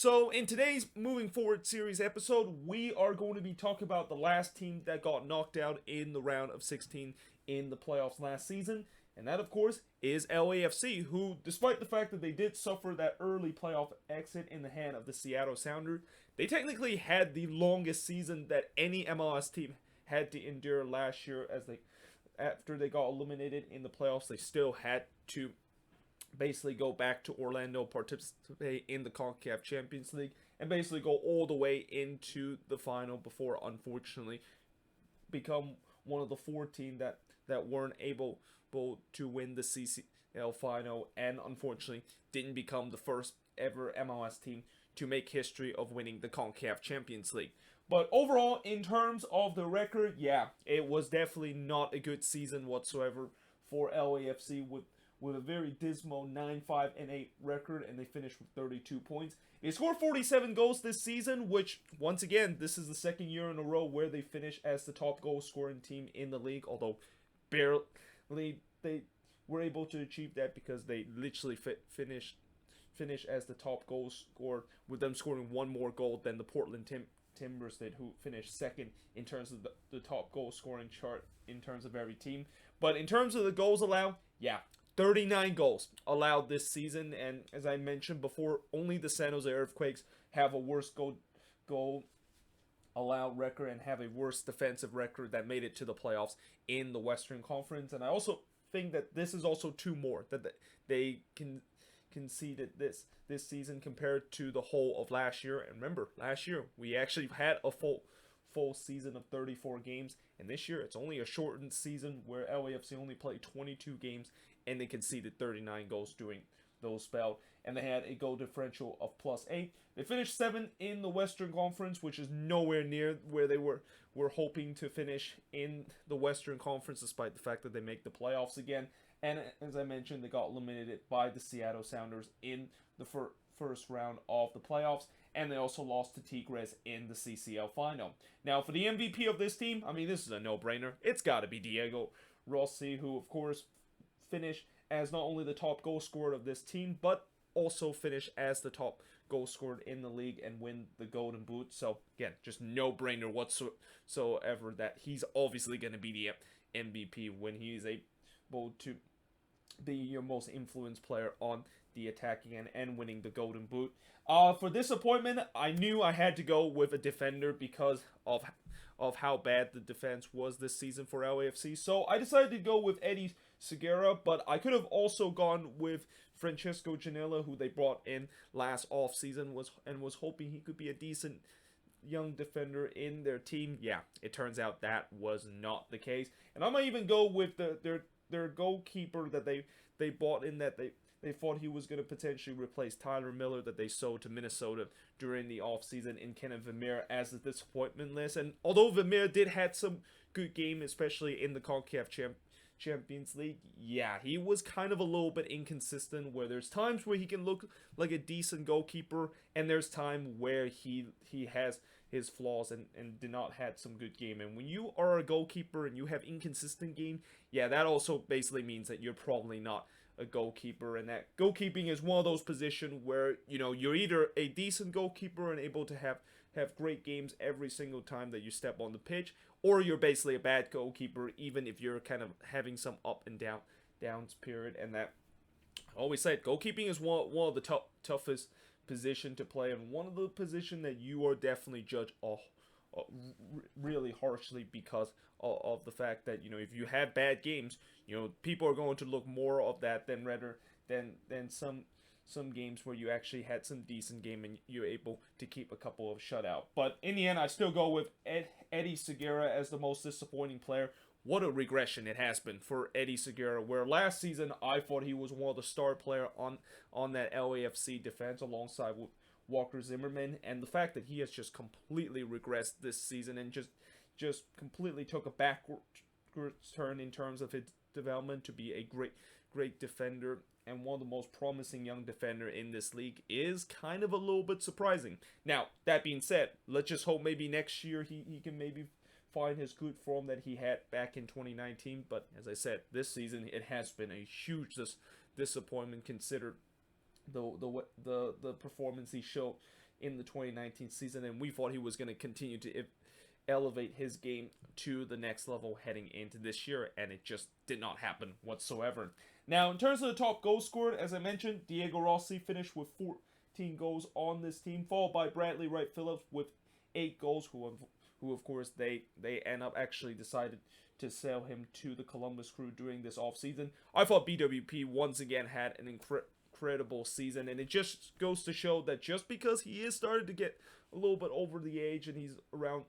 So, in today's Moving Forward series episode, we are going to be talking about the last team that got knocked out in the round of 16 in the playoffs last season. And that, of course, is LAFC, who, despite the fact that they did suffer that early playoff exit in the hand of the Seattle Sounders, they technically had the longest season that any MLS team had to endure last year. After they got eliminated in the playoffs, they still had to basically go back to Orlando, participate in the CONCACAF Champions League, and basically go all the way into the final before, unfortunately, become one of the 14 that weren't able to win the CCL final, and unfortunately didn't become the first ever MLS team to make history of winning the CONCACAF Champions League. But overall, in terms of the record, yeah, it was definitely not a good season whatsoever for LAFC with a very dismal 9-5-8 record, and they finished with 32 points. They scored 47 goals this season, which, once again, this is the second year in a row where they finish as the top goal-scoring team in the league, although barely they were able to achieve that because they literally finish as the top goal scorer, with them scoring one more goal than the Portland Timbers did, who finished second in terms of the top goal-scoring chart in terms of every team. But in terms of the goals allowed, yeah, 39 goals allowed this season, and as I mentioned before, only the San Jose Earthquakes have a worse goal allowed record and have a worse defensive record that made it to the playoffs in the Western Conference. And I also think that this is also two more that they conceded this season compared to the whole of last year. And remember, last year we actually had a full season of 34 games, and this year it's only a shortened season where LAFC only played 22 games and they conceded 39 goals during those spells, and they had a goal differential of +8. They finished 7th in the Western Conference, which is nowhere near where they were hoping to finish in the Western Conference, despite the fact that they make the playoffs again. And as I mentioned, they got eliminated by the Seattle Sounders in the first round of the playoffs, and they also lost to Tigres in the CCL final. Now, for the MVP of this team, I mean, this is a no-brainer. It's got to be Diego Rossi, who, of course, finished as not only the top goal scorer of this team, but also finished as the top goal scorer in the league and win the Golden Boot. So, again, just no-brainer whatsoever that he's obviously going to be the MVP when he's able to be your most influenced player on the attacking end and winning the Golden Boot. For disappointment, I knew I had to go with a defender because of how bad the defense was this season for LAFC. So I decided to go with Eddie Segura, but I could have also gone with Francisco Janela, who they brought in last offseason, was hoping he could be a decent young defender in their team. Yeah, it turns out that was not the case. And I might even go with their goalkeeper that they bought in, that they thought he was going to potentially replace Tyler Miller, that they sold to Minnesota during the offseason, in Kenneth Vermeer, as a disappointment list. And although Vermeer did have some good game, especially in the CONCACAF Champions League, yeah, he was kind of a little bit inconsistent, where there's times where he can look like a decent goalkeeper, and there's time where he has his flaws and did not had some good game. And when you are a goalkeeper and you have inconsistent game, yeah, that also basically means that you're probably not a goalkeeper, and that goalkeeping is one of those positions where, you know, you're either a decent goalkeeper and able to have great games every single time that you step on the pitch, or you're basically a bad goalkeeper even if you're kind of having some up and downs period. And that, I always said, goalkeeping is one of the toughest position to play, and one of the position that you are definitely judged really harshly because of the fact that, you know, if you have bad games, you know, people are going to look more of that than some games where you actually had some decent game and you're able to keep a couple of shutout. But in the end, I still go with Eddie Segura as the most disappointing player. What a regression it has been for Eddie Segura, where last season I thought he was one of the star player on that LAFC defense alongside with Walker Zimmerman, and the fact that he has just completely regressed this season and just completely took a backwards turn in terms of his development to be a great defender and one of the most promising young defender in this league is kind of a little bit surprising. Now, that being said, let's just hope maybe next year he can maybe find his good form that he had back in 2019. But as I said, this season it has been a huge disappointment, considered the performance he showed in the 2019 season, and we thought he was going to continue to elevate his game to the next level heading into this year, and it just did not happen whatsoever. Now, in terms of the top goal scorer, as I mentioned, Diego Rossi finished with 14 goals on this team, followed by Bradley Wright Phillips with 8 goals, who of course they end up actually decided to sell him to the Columbus Crew during this offseason. I thought BWP once again had an incredible season, and it just goes to show that just because he is starting to get a little bit over the age, and he's around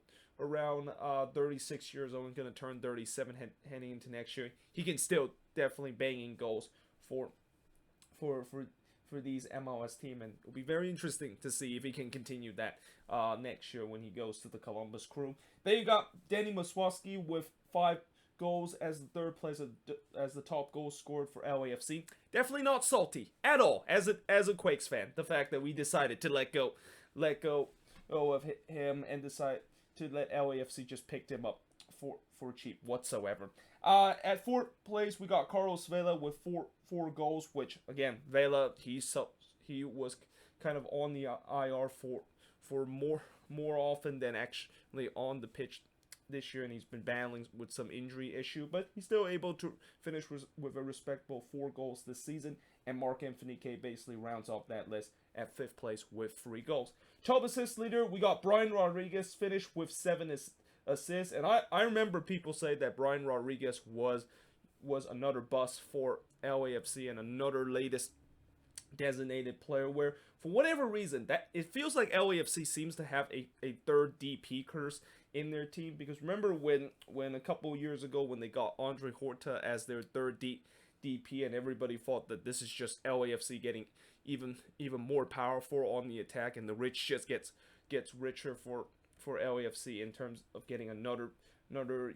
36 years old and going to turn 37 heading into next year, he can still definitely bang in goals for these MLS team, and it'll be very interesting to see if he can continue that next year when he goes to the Columbus Crew. Then you got Danny Muswowski with 5 goals as the third place as the top goal scored for LAFC. Definitely not salty at all as a Quakes fan. The fact that we decided to let go of him and decide to let LAFC just pick him up for cheap whatsoever. At fourth place, we got Carlos Vela with four goals, which again, Vela he was kind of on the IR for more often than actually on the pitch this year, and he's been battling with some injury issue, but he's still able to finish with a respectable 4 goals this season. And Mark-Anthony Kaye basically rounds off that list at 5th place with 3 goals. Top assist leader, we got Brian Rodriguez finished with 7 assists, and I remember people say that Brian Rodriguez was another bust for LAFC and another latest designated player, where for whatever reason that it feels like LAFC seems to have a third DP curse in their team, because remember when a couple years ago when they got Andre Horta as their third DP, and everybody thought that this is just LAFC getting even more powerful on the attack, and the rich just gets richer for LAFC in terms of getting another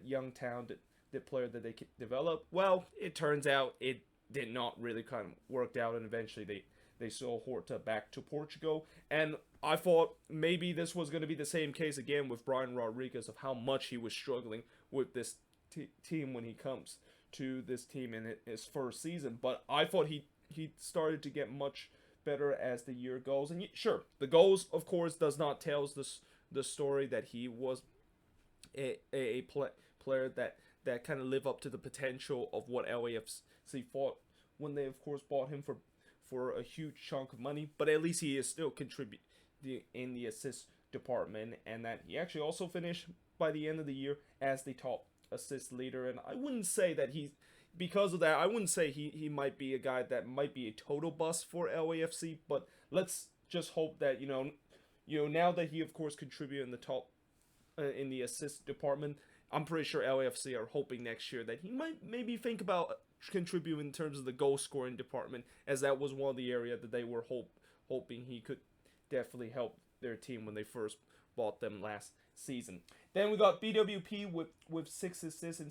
young talented player that they can develop. Well, it turns out it did not really kind of work out, and eventually they sold Horta back to Portugal. And I thought maybe this was going to be the same case again with Brian Rodriguez, of how much he was struggling with this team when he comes to this team in his first season. But I thought he started to get much better as the year goes. And sure, the goals, of course, does not tell the story that he was a player that kind of live up to the potential of what LAFC thought when they, of course, bought him for a huge chunk of money. But at least he is still contributing in the assist department, and that he actually also finished by the end of the year as the top assist leader. And I wouldn't say that because of that, I wouldn't say he might be a guy that might be a total bust for LAFC, but let's just hope that now that he of course contributed in the top in the assist department, I'm pretty sure LAFC are hoping next year that he might maybe think about contributing in terms of the goal scoring department, as that was one of the areas that they were hoping he could definitely help their team when they first bought them last season. Then we got BWP with 6 assists in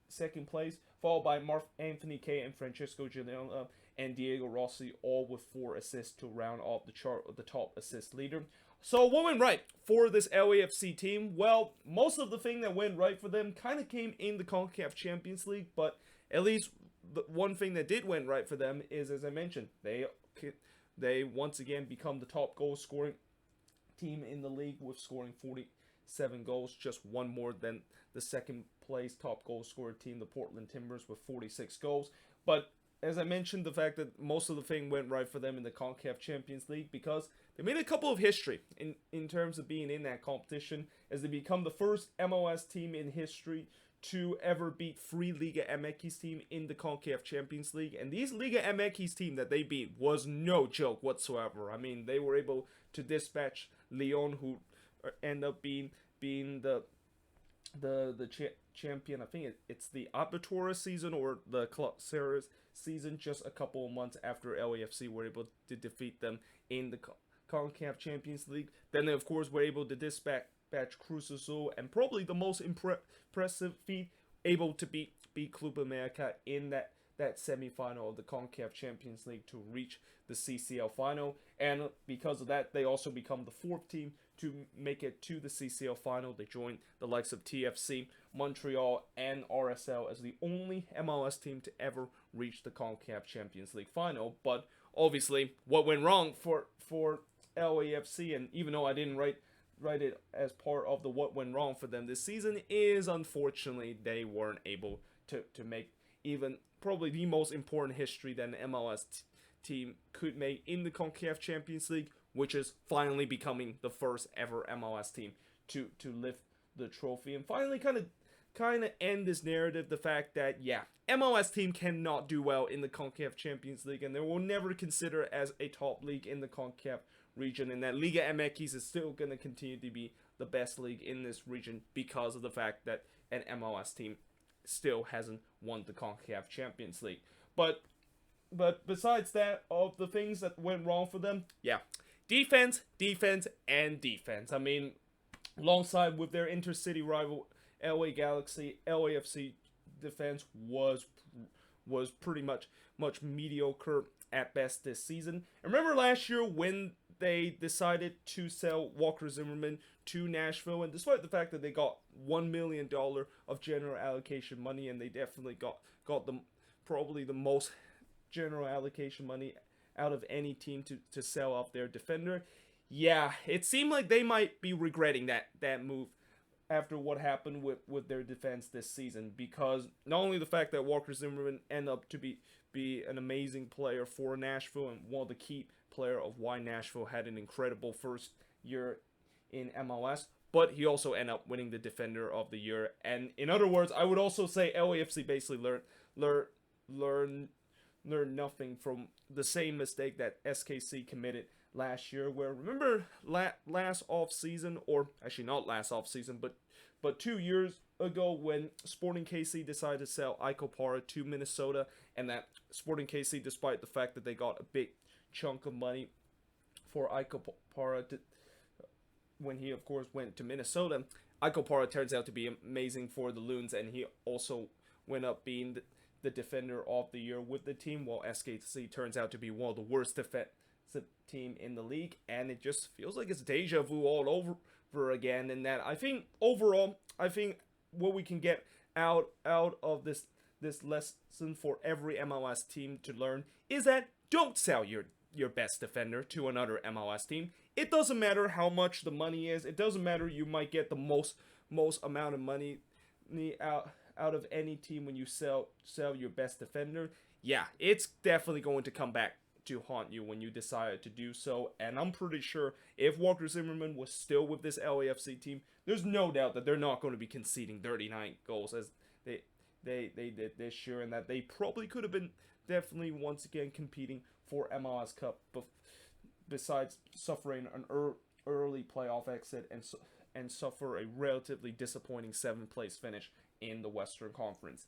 second place, followed by Mark-Anthony Kaye and Francisco Giuliano and Diego Rossi, all with 4 assists to round off the chart of the top assist leader. So what went right for this LAFC team? Well, most of the thing that went right for them kind of came in the CONCACAF Champions League, but at least the one thing that did went right for them is, as I mentioned, they once again become the top goal scoring team in the league with scoring 47 goals, just one more than the second place top goal scorer team, the Portland Timbers, with 46 goals. But as I mentioned, the fact that most of the thing went right for them in the CONCACAF Champions League, because they made a couple of history in terms of being in that competition, as they become the first MLS team in history to ever beat 3 Liga MX team in the CONCACAF Champions League. And these Liga MX team that they beat was no joke whatsoever. I mean, they were able to dispatch Lyon, who end up being the champion. I think it's the Apertura season or the Club Series season, just a couple of months after LAFC were able to defeat them in the CONCACAF Champions League. Then they, of course, were able to dispatch Cruz Azul, and probably the most impressive feat, able to beat Club America in that semifinal of the CONCACAF Champions League to reach the CCL final. And because of that, they also become the 4th team to make it to the CCL final. They joined the likes of TFC, Montreal, and RSL as the only MLS team to ever reach the CONCACAF Champions League final. But obviously what went wrong for LAFC, and even though I didn't write it as part of the what went wrong for them this season, is unfortunately they weren't able to make even probably the most important history that an MLS team could make in the CONCACAF Champions League, which is finally becoming the first ever MLS team to lift the trophy and finally kind of end this narrative, the fact that MLS team cannot do well in the CONCACAF Champions League and they will never consider as a top league in the CONCACAF region, and that Liga MX is still going to continue to be the best league in this region because of the fact that an MLS team still hasn't won the CONCACAF Champions League. But besides that, of the things that went wrong for them, defense, and defense. I mean, alongside with their intercity rival LA Galaxy, LAFC defense was pretty much mediocre at best this season. And remember last year when they decided to sell Walker Zimmerman to Nashville, and despite the fact that they got $1 million of general allocation money, and they definitely got the probably the most general allocation money out of any team to sell off their defender, it seemed like they might be regretting that move after what happened with their defense this season, because not only the fact that Walker Zimmerman ended up to be an amazing player for Nashville and one of the key player of why Nashville had an incredible first year in MLS, but he also ended up winning the Defender of the Year. And in other words, I would also say LAFC basically learned nothing from the same mistake that SKC committed last year, where remember last off season, or actually not last off season, but 2 years ago when Sporting KC decided to sell Iko Para to Minnesota, and that Sporting KC, despite the fact that they got a big chunk of money for Iko Para when he of course went to Minnesota, Iko Para turns out to be amazing for the Loons, and he also went up being the Defender of the Year with the team, while SKC turns out to be one of the worst defensive team in the league. And it just feels like it's deja vu all over again. And that I think overall, what we can get out of this lesson for every MLS team to learn is that don't sell your best defender to another MLS team. It doesn't matter how much the money is. It doesn't matter, you might get the most amount of money out of any team when you sell your best defender. It's definitely going to come back to haunt you when you decide to do so. And I'm pretty sure if Walker Zimmerman was still with this LAFC team, there's no doubt that they're not going to be conceding 39 goals as they did this year, and that they probably could have been definitely once again competing for MLS Cup, besides suffering an early playoff exit and suffer a relatively disappointing 7th place finish in the Western Conference.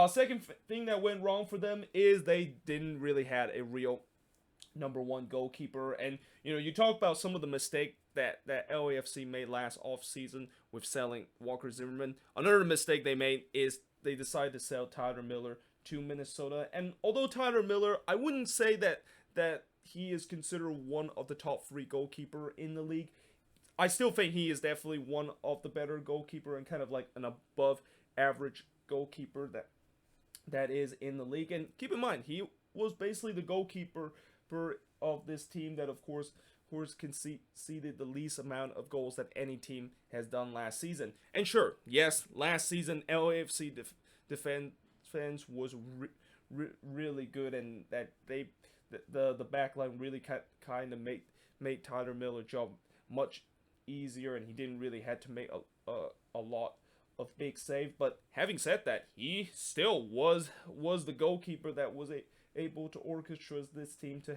Second thing that went wrong for them is they didn't really have a real number one goalkeeper. And you talk about some of the mistake that LAFC made last offseason with selling Walker Zimmerman. Another mistake they made is they decided to sell Tyler Miller to Minnesota. And although Tyler Miller, I wouldn't say that he is considered one of the top 3 goalkeeper in the league, I still think he is definitely one of the better goalkeeper and kind of like an above average goalkeeper that is in the league. And keep in mind, he was basically the goalkeeper of this team that of course conceded the least amount of goals that any team has done last season. And sure, yes, last season LAFC defense was really good, and that the back line really kind of made Tyler Miller's job much easier, and he didn't really have to make a lot of big save. But having said that, he still was the goalkeeper that was able to orchestrate this team to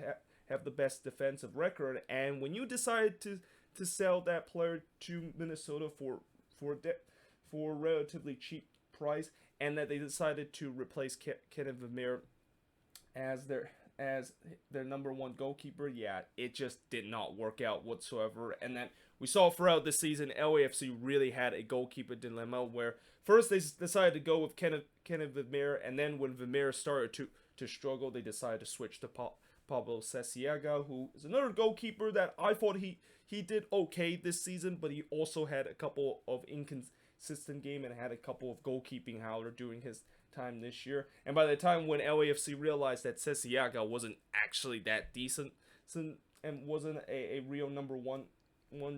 have the best defensive record. And when you decide to sell that player to Minnesota for a relatively cheap price, and that they decided to replace Kenneth Vermeer as their number one goalkeeper, it just did not work out whatsoever. And that we saw throughout this season, LAFC really had a goalkeeper dilemma where first they decided to go with Kenneth Vermeer, and then when Vermeer started to struggle, they decided to switch to Pablo Cesiaga, who is another goalkeeper that I thought he did okay this season, but he also had a couple of consistent game and had a couple of goalkeeping howler during his time this year. And by the time when LAFC realized that Sesiaga wasn't actually that decent and wasn't a real number one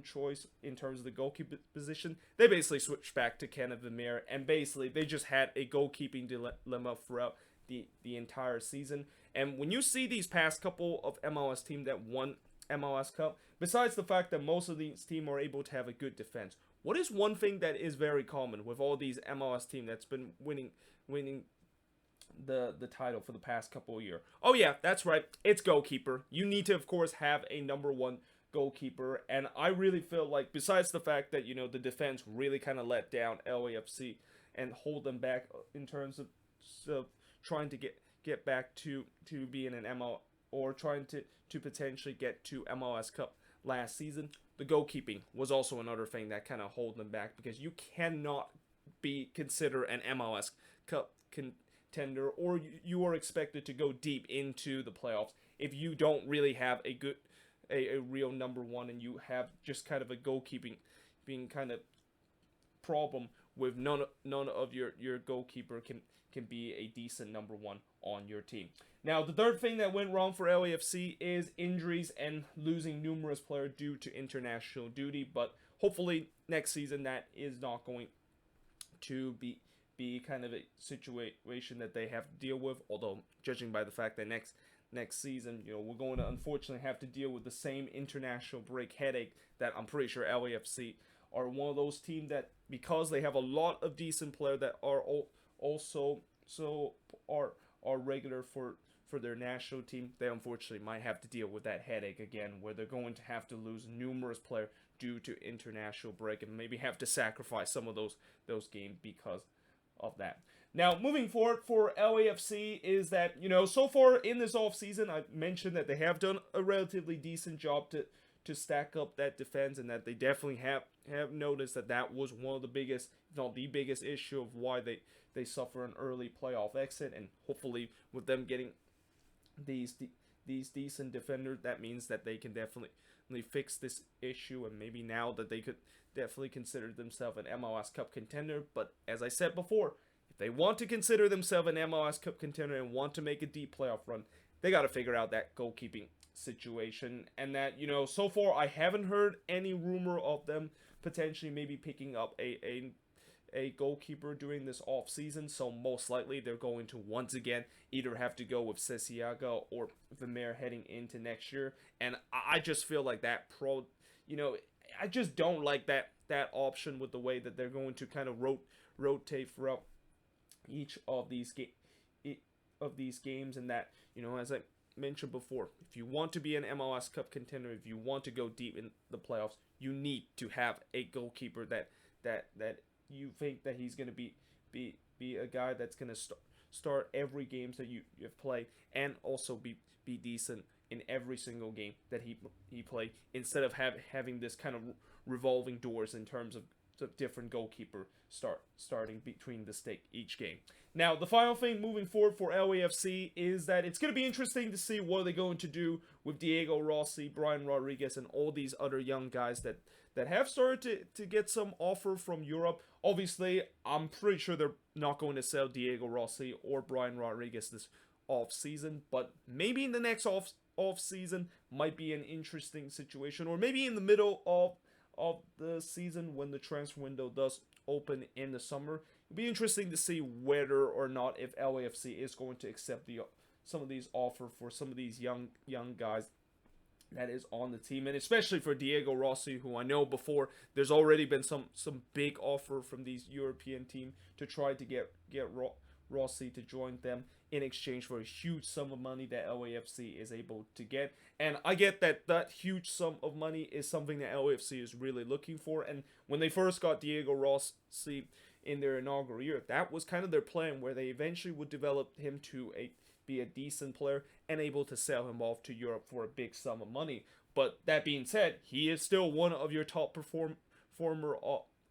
choice in terms of the goalkeeper position, they basically switched back to Kenneth Vermeer, and basically they just had a goalkeeping dilemma throughout the entire season. And when you see these past couple of MLS teams that won MLS Cup, besides the fact that most of these teams are able to have a good defense, what is one thing that is very common with all these MLS teams that's been winning the title for the past couple of years? Oh yeah, that's right, it's goalkeeper. You need to, of course, have a number one goalkeeper, and I really feel like, besides the fact that, you know, the defense really kind of let down LAFC and hold them back in terms of trying to get back to being an ML, or trying to potentially get to MLS Cup last season, the goalkeeping was also another thing that kind of hold them back, because you cannot be considered an MLS Cup contender, or you are expected to go deep into the playoffs if you don't really have a real number one, and you have just kind of a goalkeeping being kind of problem with none of your goalkeeper can be a decent number one on your team. Now, the third thing that went wrong for LAFC is injuries and losing numerous players due to international duty, but hopefully next season that is not going to be kind of a situation that they have to deal with, although judging by the fact that next season, you know, we're going to unfortunately have to deal with the same international break headache that I'm pretty sure LAFC are one of those teams that, because they have a lot of decent players that are also are regular for their national team, they unfortunately might have to deal with that headache again, where they're going to have to lose numerous players due to international break, and maybe have to sacrifice some of those games because of that. Now, moving forward for LAFC is that, you know, so far in this offseason, I mentioned that they have done a relatively decent job to stack up that defense, and that they definitely have noticed that was one of the biggest, if not the biggest issue of why they suffer an early playoff exit. And hopefully with them getting these decent defenders, that means that they can definitely fix this issue, and maybe now that they could definitely consider themselves an MLS Cup contender. But as I said before, if they want to consider themselves an MLS Cup contender and want to make a deep playoff run, they got to figure out that goalkeeping situation. And that, you know, so far I haven't heard any rumor of them potentially maybe picking up a goalkeeper during this off season. So most likely they're going to once again either have to go with Sesiaga or Vermeer heading into next year. And I just feel like that I just don't like that option with the way that they're going to kind of rotate throughout each of these games. And that, you know, as I mentioned before, if you want to be an MLS Cup contender, if you want to go deep in the playoffs, you need to have a goalkeeper that you think that he's going to be a guy that's going to start every game that you have played, and also be decent in every single game that he played, instead of having this kind of revolving doors in terms of different goalkeeper starting between the stake each game. Now, the final thing moving forward for LAFC is that it's going to be interesting to see what they're going to do with Diego Rossi, Brian Rodriguez, and all these other young guys that have started to get some offer from Europe. Obviously, I'm pretty sure they're not going to sell Diego Rossi or Brian Rodriguez this off season, but maybe in the next off season might be an interesting situation, or maybe in the middle of the season when the transfer window does open in the summer. It'll be interesting to see whether or not if LAFC is going to accept some of these offers for some of these young guys that is on the team, and especially for Diego Rossi, who I know before there's already been some big offer from these European team to try to get Rossi to join them in exchange for a huge sum of money that LAFC is able to get. And I get that huge sum of money is something that LAFC is really looking for. And when they first got Diego Rossi in their inaugural year, that was kind of their plan, where they eventually would develop him to be a decent player and able to sell him off to Europe for a big sum of money. But that being said, he is still one of your top performer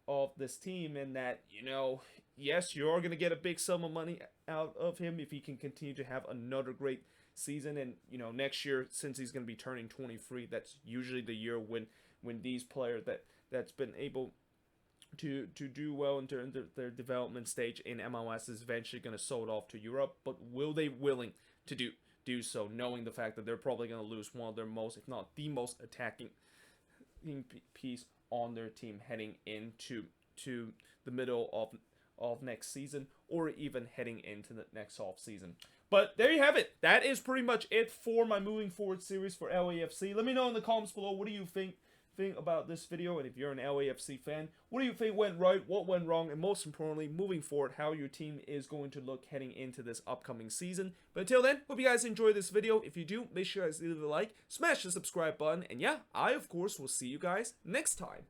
of this team, and that, you know, yes, you are going to get a big sum of money out of him if he can continue to have another great season. And, you know, next year, since he's going to be turning 23, that's usually the year when these players that's been able to do well in terms of their development stage in MLS is eventually going to sold off to Europe, but will they willing to do so, knowing the fact that they're probably going to lose one of their most, if not the most attacking piece on their team heading into the middle of next season, or even heading into the next off season. But there you have it. That is pretty much it for my moving forward series for LAFC. Let me know in the comments below, what do you think about this video, and if you're an LAFC fan, what do you think went right, what went wrong, and most importantly, moving forward, how your team is going to look heading into this upcoming season. But until then, hope you guys enjoy this video. If you do, make sure you guys leave a like, smash the subscribe button, and yeah, I of course will see you guys next time.